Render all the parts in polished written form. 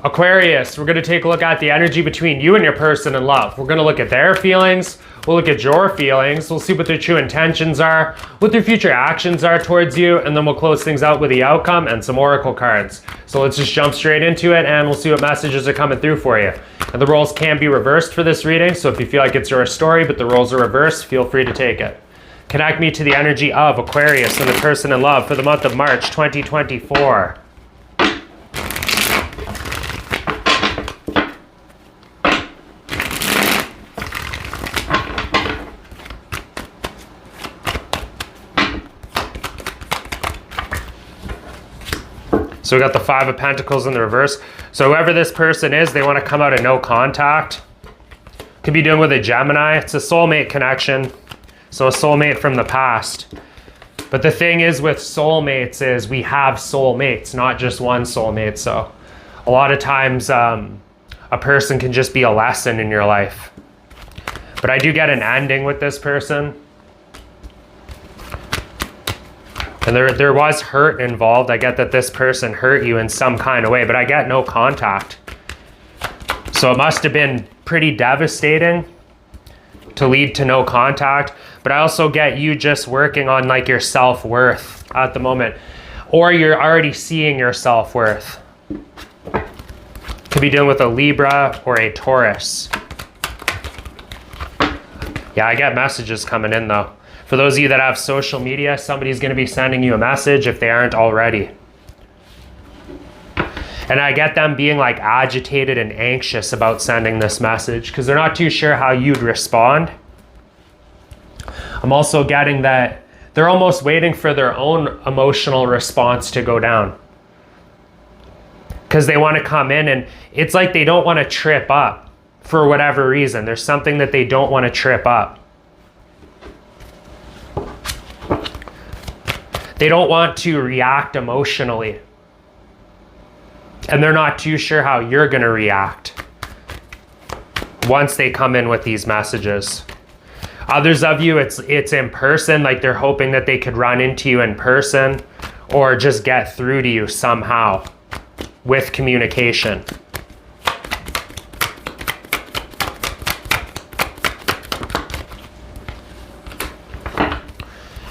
Aquarius, we're going to take a look at the energy between you and your person in love. We're going to look at their feelings. We'll look at your feelings. We'll see what their true intentions are, what their future actions are towards you, and then we'll close things out with the outcome and some oracle cards. So let's just jump straight into it and we'll see what messages are coming through for you. And the roles can be reversed for this reading, so if you feel like it's your story but the roles are reversed, feel free to take it. Connect me to the energy of Aquarius and the person in love for the month of March 2024. So we got the Five of Pentacles in the reverse. So whoever this person is, they want to come out of no contact. Could be dealing with a Gemini. It's a soulmate connection. So a soulmate from the past. But the thing is with soulmates is we have soulmates, not just one soulmate. So a lot of times a person can just be a lesson in your life. But I do get an ending with this person. And there was hurt involved. I get that this person hurt you in some kind of way, but I get no contact. So it must have been pretty devastating to lead to no contact. But I also get you just working on like your self-worth at the moment. Or you're already seeing your self-worth. Could be dealing with a Libra or a Taurus. Yeah, I get messages coming in though. For those of you that have social media, somebody's going to be sending you a message if they aren't already. And I get them being like agitated and anxious about sending this message because they're not too sure how you'd respond. I'm also getting that they're almost waiting for their own emotional response to go down. Because they want to come in and it's like they don't want to trip up for whatever reason. There's something that they don't want to trip up. They don't want to react emotionally. And they're not too sure how you're going to react once they come in with these messages. Others of you, it's in person, like they're hoping that they could run into you in person or just get through to you somehow with communication.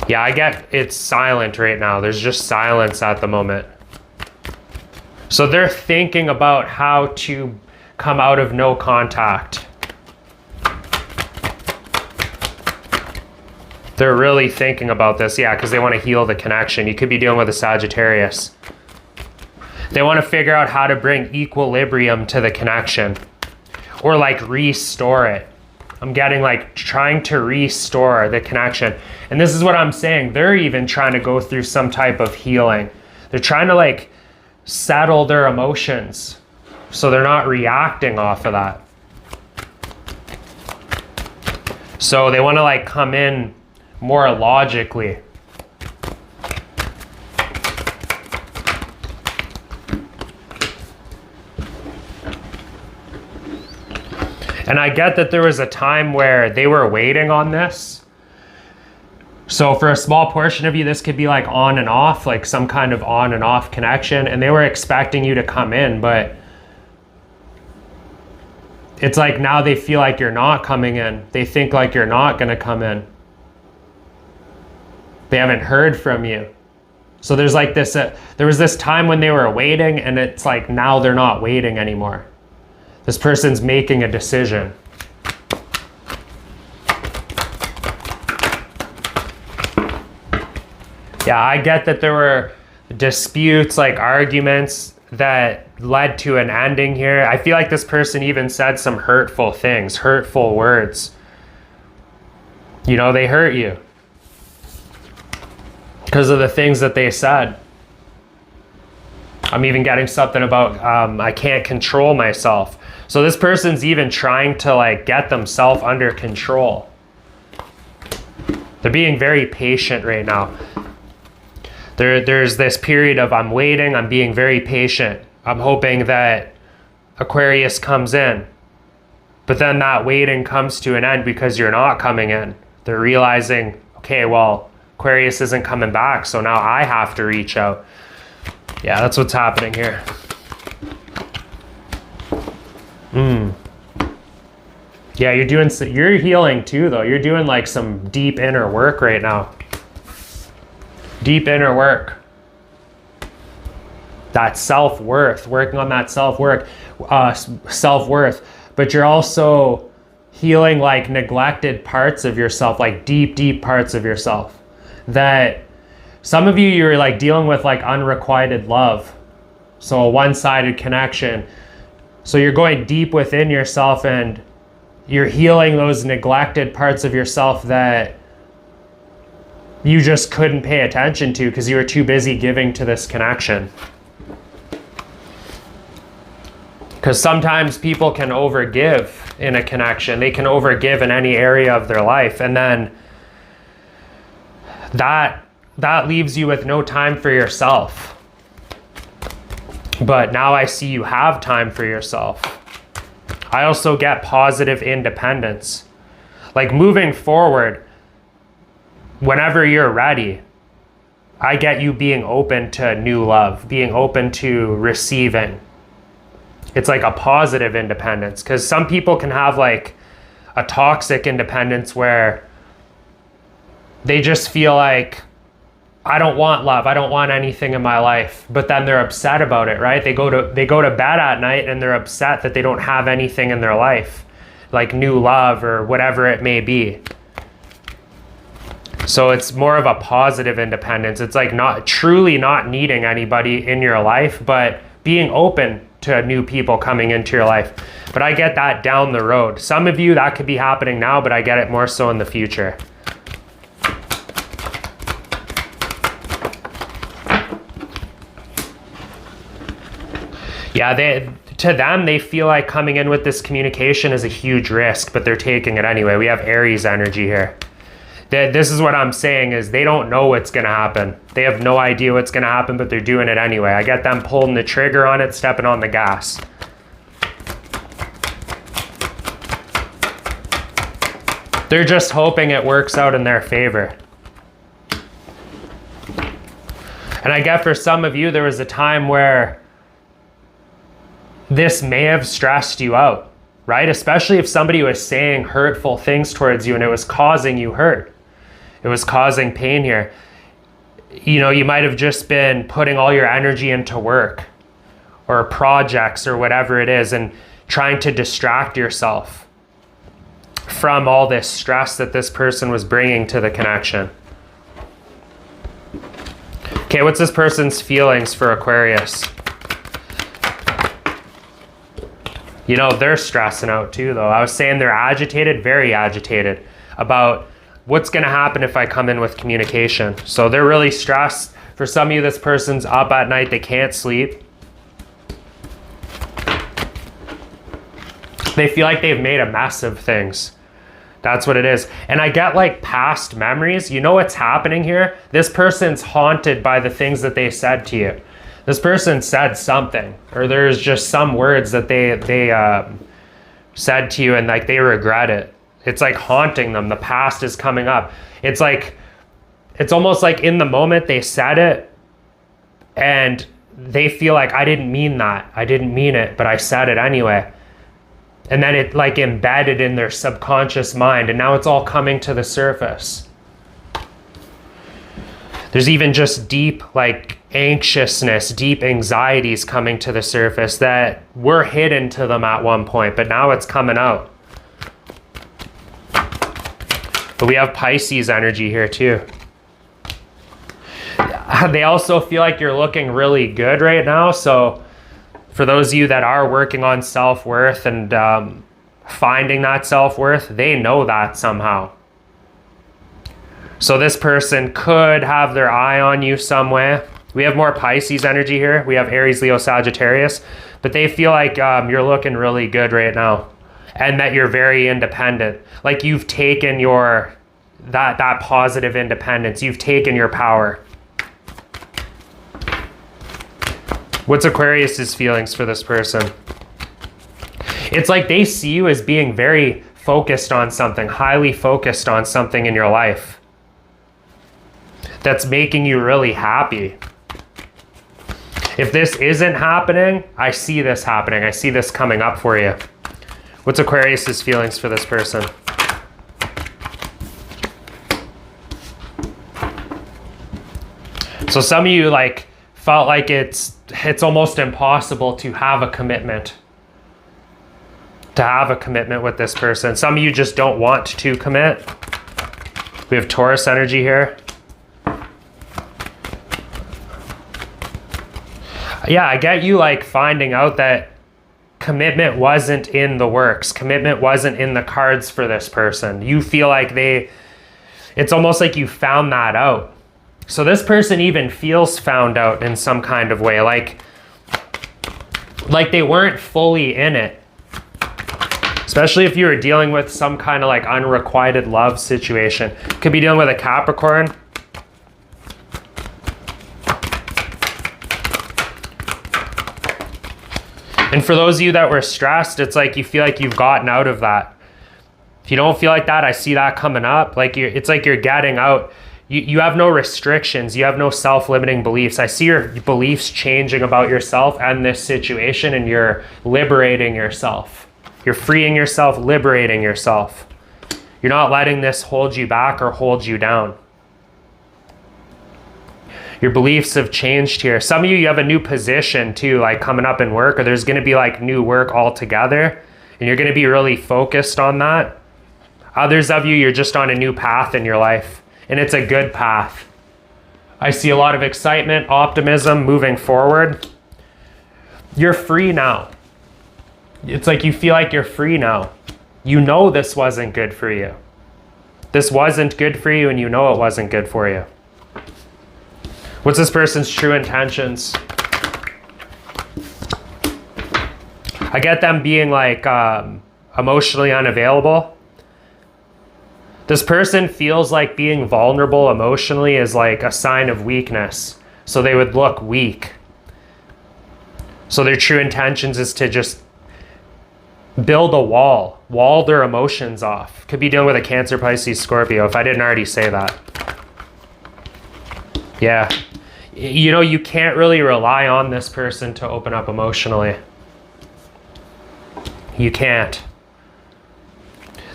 Yeah, I get it's silent right now. There's just silence at the moment. So they're thinking about how to come out of no contact. They're really thinking about this, yeah, because they want to heal the connection. You could be dealing with a Sagittarius. They want to figure out how to bring equilibrium to the connection or like restore it. I'm getting like trying to restore the connection. And this is what I'm saying. They're even trying to go through some type of healing. They're trying to like settle their emotions so they're not reacting off of that. So they want to like come in more logically. And I get that there was a time where they were waiting on this. So for a small portion of you, this could be like on and off, like some kind of on and off connection. And they were expecting you to come in, but it's like now they feel like you're not coming in. They think like you're not going to come in. They haven't heard from you. So there's like this, there was this time when they were waiting and it's like now they're not waiting anymore. This person's making a decision. Yeah, I get that there were disputes, like arguments that led to an ending here. I feel like this person even said some hurtful things, hurtful words. You know, they hurt you because of the things that they said. I'm even getting something about I can't control myself. So this person's even trying to like get themselves under control. They're being very patient right now. There's this period of I'm waiting, I'm being very patient. I'm hoping that Aquarius comes in. But then that waiting comes to an end because you're not coming in. They're realizing, okay, well, Aquarius isn't coming back, so now I have to reach out. Yeah, that's what's happening here. Yeah, you're healing too, though. You're doing like some deep inner work right now. Deep inner work. That self-worth, working on that self-worth. But you're also healing like neglected parts of yourself, like deep parts of yourself. That some of you're like dealing with like unrequited love. So a one-sided connection. So you're going deep within yourself and you're healing those neglected parts of yourself that you just couldn't pay attention to because you were too busy giving to this connection. Because sometimes people can overgive in a connection. They can overgive in any area of their life. And then that leaves you with no time for yourself. But now I see you have time for yourself. I also get positive independence. Like moving forward, whenever you're ready, I get you being open to new love, being open to receiving. It's like a positive independence, because some people can have like a toxic independence where they just feel like, I don't want love, I don't want anything in my life, but then they're upset about it, right? They go to bed at night and they're upset that they don't have anything in their life, like new love or whatever it may be. So it's more of a positive independence. It's like not truly not needing anybody in your life, but being open to new people coming into your life. But I get that down the road. Some of you, that could be happening now, but I get it more so in the future. Yeah, to them, they feel like coming in with this communication is a huge risk, but they're taking it anyway. We have Aries energy here. This is what I'm saying is they don't know what's going to happen. They have no idea what's going to happen, but they're doing it anyway. I get them pulling the trigger on it, stepping on the gas. They're just hoping it works out in their favor. And I get for some of you, there was a time where this may have stressed you out, right? Especially if somebody was saying hurtful things towards you and it was causing you hurt. It was causing pain here. You know, you might have just been putting all your energy into work or projects or whatever it is and trying to distract yourself from all this stress that this person was bringing to the connection. Okay, what's this person's feelings for Aquarius? You know, they're stressing out too, though. I was saying they're agitated, very agitated about what's going to happen if I come in with communication. So they're really stressed. For some of you, this person's up at night, they can't sleep. They feel like they've made a mess of things. That's what it is. And I get like past memories. You know what's happening here? This person's haunted by the things that they said to you. This person said something, or there's just some words that they said to you and like they regret it. It's like haunting them. The past is coming up. It's like, it's almost like in the moment they said it and they feel like, I didn't mean that. I didn't mean it, but I said it anyway. And then it like embedded in their subconscious mind and now it's all coming to the surface. There's even just deep like anxiousness, deep anxieties coming to the surface that were hidden to them at one point, but now it's coming out. But we have Pisces energy here too. They also feel like you're looking really good right now. So for those of you that are working on self-worth and finding that self-worth, they know that somehow. So this person could have their eye on you some way. We have more Pisces energy here. We have Aries, Leo, Sagittarius, but they feel like you're looking really good right now and that you're very independent. Like you've taken your, that positive independence. You've taken your power. What's Aquarius's feelings for this person? It's like they see you as being very focused on something, highly focused on something in your life that's making you really happy. If this isn't happening, I see this happening. I see this coming up for you. What's Aquarius's feelings for this person? So some of you like felt like it's almost impossible to have a commitment. To have a commitment with this person. Some of you just don't want to commit. We have Taurus energy here. Yeah, I get you like finding out that commitment wasn't in the works. Commitment wasn't in the cards for this person. You feel like it's almost like you found that out. So this person even feels found out in some kind of way, like they weren't fully in it. Especially if you were dealing with some kind of like unrequited love situation. Could be dealing with a Capricorn. And for those of you that were stressed, it's like you feel like you've gotten out of that. If you don't feel like that, I see that coming up. Like it's like you're getting out. You have no restrictions. You have no self-limiting beliefs. I see your beliefs changing about yourself and this situation, and you're liberating yourself. You're freeing yourself, liberating yourself. You're not letting this hold you back or hold you down. Your beliefs have changed here. Some of you have a new position too, like coming up in work, or there's going to be like new work altogether, and you're going to be really focused on that. Others of you, you're just on a new path in your life. And it's a good path. I see a lot of excitement, optimism moving forward. You're free now. It's like you feel like you're free now. You know this wasn't good for you. This wasn't good for you, and you know it wasn't good for you. What's this person's true intentions? I get them being like emotionally unavailable. This person feels like being vulnerable emotionally is like a sign of weakness. So they would look weak. So their true intentions is to just build a wall their emotions off. Could be dealing with a Cancer, Pisces, Scorpio, if I didn't already say that. Yeah. You know, you can't really rely on this person to open up emotionally. You can't.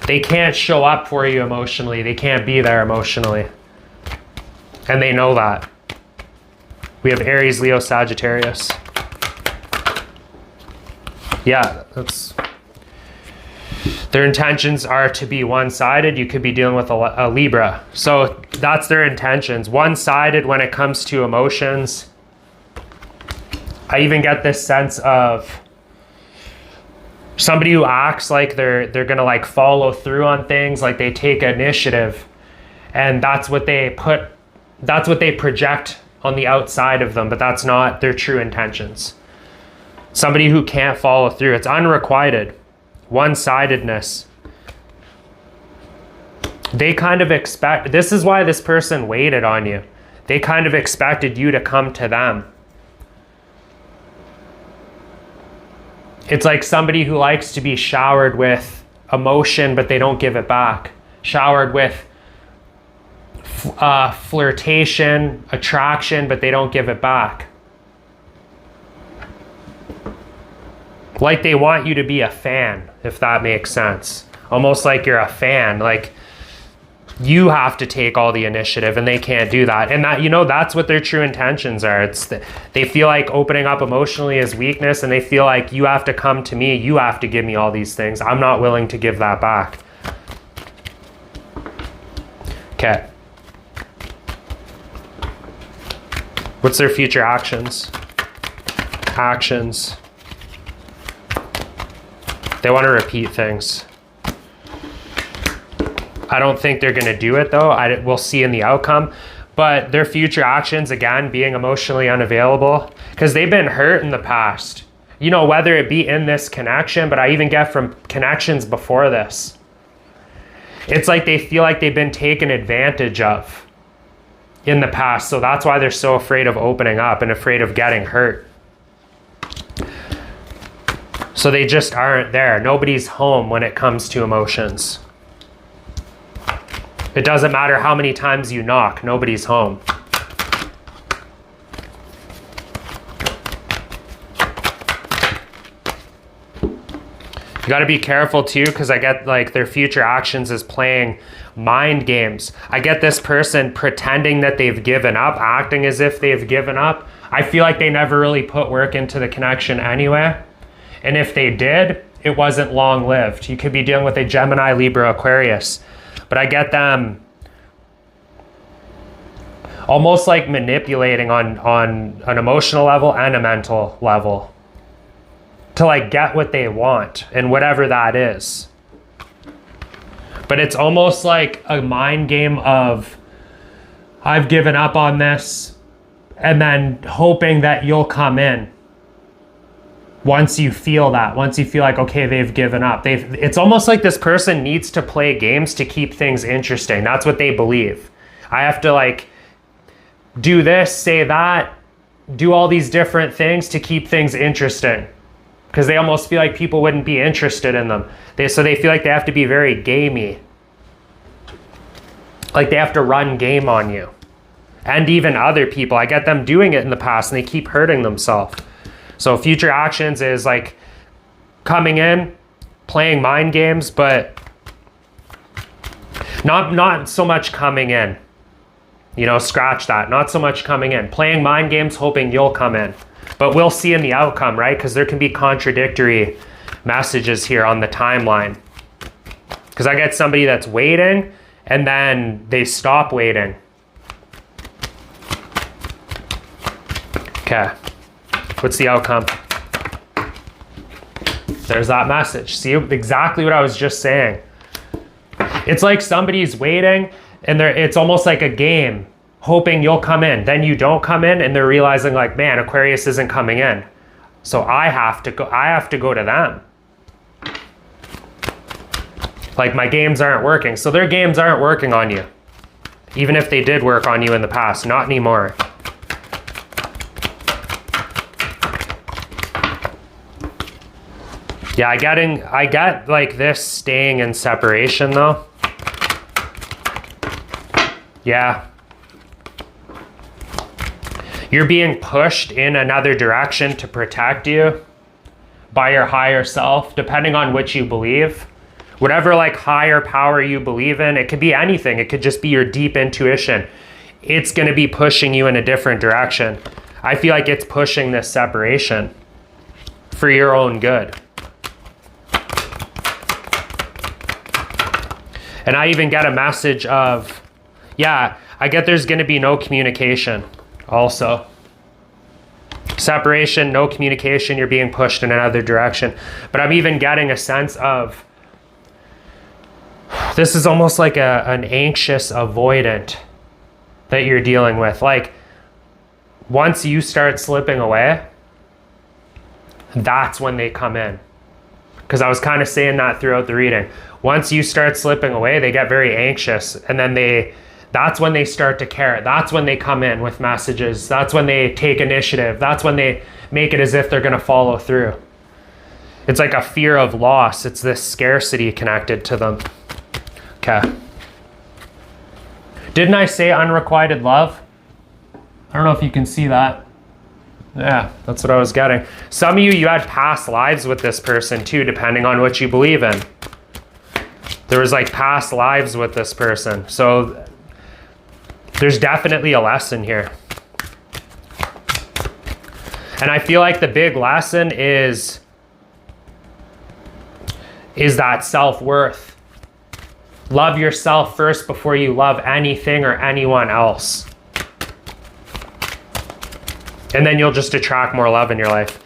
They can't show up for you emotionally. They can't be there emotionally. And they know that. We have Aries, Leo, Sagittarius. Yeah, their intentions are to be one-sided. You could be dealing with a Libra. So that's their intentions. One-sided when it comes to emotions. I even get this sense of somebody who acts like they're gonna like follow through on things, like they take initiative, and that's what they project on the outside of them, but that's not their true intentions. Somebody who can't follow through. It's unrequited. One-sidedness. They kind of expect, this is why this person waited on you. They kind of expected you to come to them. It's like somebody who likes to be showered with emotion, but they don't give it back. Showered with flirtation, attraction, but they don't give it back. Like they want you to be a fan, if that makes sense. Almost like you're a fan, like you have to take all the initiative and they can't do that. And that, you know, that's what their true intentions are. They feel like opening up emotionally is weakness, and they feel like you have to come to me, you have to give me all these things. I'm not willing to give that back. Okay. What's their future actions? Actions. They want to repeat things. I don't think they're going to do it though. We'll see in the outcome. But their future actions, again, being emotionally unavailable, because they've been hurt in the past. You know, whether it be in this connection, but I even get from connections before this. It's like they feel like they've been taken advantage of in the past. So that's why they're so afraid of opening up and afraid of getting hurt. So they just aren't there. Nobody's home when it comes to emotions. It doesn't matter how many times you knock, nobody's home. You got to be careful too, because I get like their future actions is playing mind games. I get this person pretending that they've given up, acting as if they've given up. I feel like they never really put work into the connection anyway. And if they did, it wasn't long lived. You could be dealing with a Gemini, Libra, Aquarius. But I get them almost like manipulating on an emotional level and a mental level to like get what they want and whatever that is. But it's almost like a mind game of, I've given up on this, and then hoping that you'll come in. Once you feel that, once you feel like, okay, they've given up. It's almost like this person needs to play games to keep things interesting. That's what they believe. I have to like do this, say that, do all these different things to keep things interesting. Because they almost feel like people wouldn't be interested in them. So they feel like they have to be very gamey. Like they have to run game on you. And even other people. I get them doing it in the past and they keep hurting themselves. So future actions is like coming in, playing mind games, but not so much coming in. You know, scratch that. Not so much coming in. Playing mind games, hoping you'll come in. But we'll see in the outcome, right? Because there can be contradictory messages here on the timeline. Because I get somebody that's waiting and then they stop waiting. Okay. What's the outcome? There's that message. See, exactly what I was just saying. It's like somebody's waiting and it's almost like a game, hoping you'll come in. Then you don't come in and they're realizing like, man, Aquarius isn't coming in. So I have to go to them. Like my games aren't working. So their games aren't working on you. Even if they did work on you in the past, not anymore. Yeah, I get like this staying in separation though. Yeah. You're being pushed in another direction to protect you by your higher self, depending on which you believe. Whatever like higher power you believe in, it could be anything. It could just be your deep intuition. It's going to be pushing you in a different direction. I feel like it's pushing this separation for your own good. And I even get a message of, yeah, I get there's going to be no communication also. Separation, no communication, you're being pushed in another direction. But I'm even getting a sense of, this is almost like an anxious avoidant that you're dealing with. Like, once you start slipping away, that's when they come in. Because I was kind of saying that throughout the reading. Once you start slipping away, they get very anxious. And then that's when they start to care. That's when they come in with messages. That's when they take initiative. That's when they make it as if they're going to follow through. It's like a fear of loss. It's this scarcity connected to them. Okay. Didn't I say unrequited love? I don't know if you can see that. Yeah, that's what I was getting. Some of you had past lives with this person too, depending on what you believe in. There was like past lives with this person. So there's definitely a lesson here. And I feel like the big lesson is that self-worth. Love yourself first before you love anything or anyone else. And then you'll just attract more love in your life.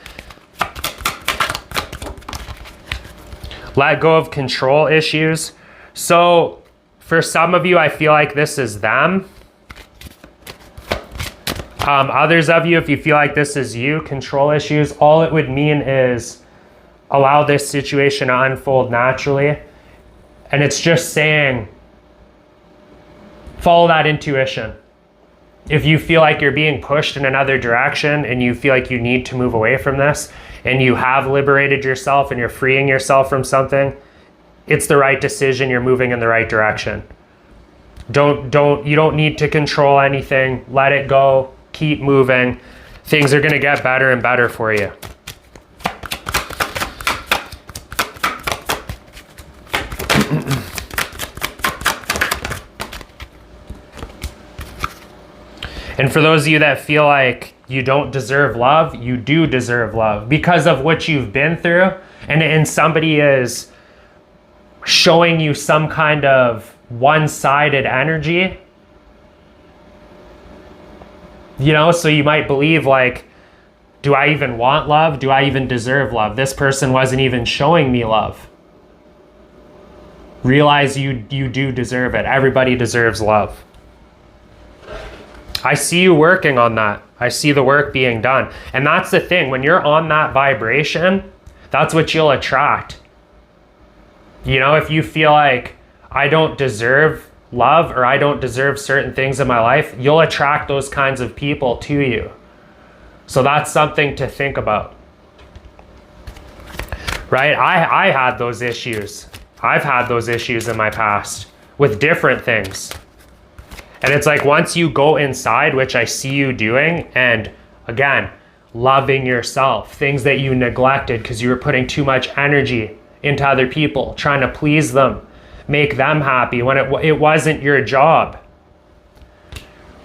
Let go of control issues. So for some of you, I feel like this is them. Others of you, if you feel like this is you, control issues, all it would mean is allow this situation to unfold naturally. And it's just saying, follow that intuition. If you feel like you're being pushed in another direction and you feel like you need to move away from this and you have liberated yourself and you're freeing yourself from something, it's the right decision. You're moving in the right direction. You don't need to control anything. Let it go. Keep moving. Things are going to get better and better for you. And for those of you that feel like you don't deserve love, you do deserve love because of what you've been through. And somebody is showing you some kind of one-sided energy. You know, so you might believe like, do I even want love? Do I even deserve love? This person wasn't even showing me love. Realize you do deserve it. Everybody deserves love. I see you working on that. I see the work being done. And that's the thing. When you're on that vibration, that's what you'll attract. You know, if you feel like I don't deserve love or I don't deserve certain things in my life, you'll attract those kinds of people to you. So that's something to think about. Right? I had those issues. I've had those issues in my past with different things. And it's like once you go inside, which I see you doing, and again, loving yourself, things that you neglected because you were putting too much energy into other people, trying to please them, make them happy when it wasn't your job.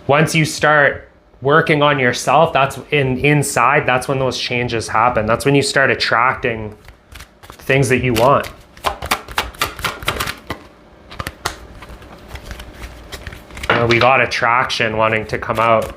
Once you start working on yourself, that's inside, that's when those changes happen. That's when you start attracting things that you want. We got attraction wanting to come out.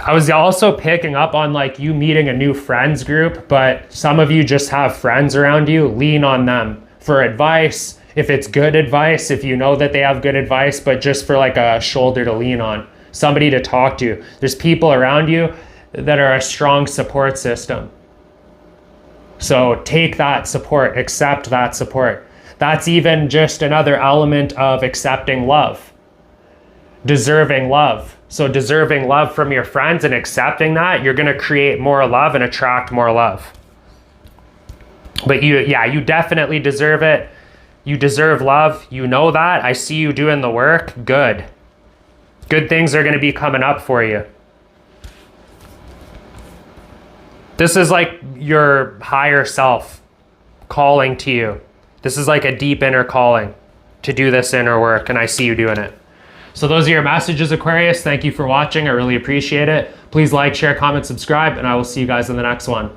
I was also picking up on like you meeting a new friends group, but some of you just have friends around you. Lean on them for advice. If it's good advice, if you know that they have good advice, but just for like a shoulder to lean on, somebody to talk to. There's people around you that are a strong support system. So take that support, accept that support. That's even just another element of accepting love, deserving love. So deserving love from your friends and accepting that, you're going to create more love and attract more love. But you definitely deserve it. You deserve love. You know that. I see you doing the work. Good. Good things are going to be coming up for you. This is like your higher self calling to you. This is like a deep inner calling to do this inner work, and I see you doing it. So those are your messages, Aquarius. Thank you for watching. I really appreciate it. Please like, share, comment, subscribe, and I will see you guys in the next one.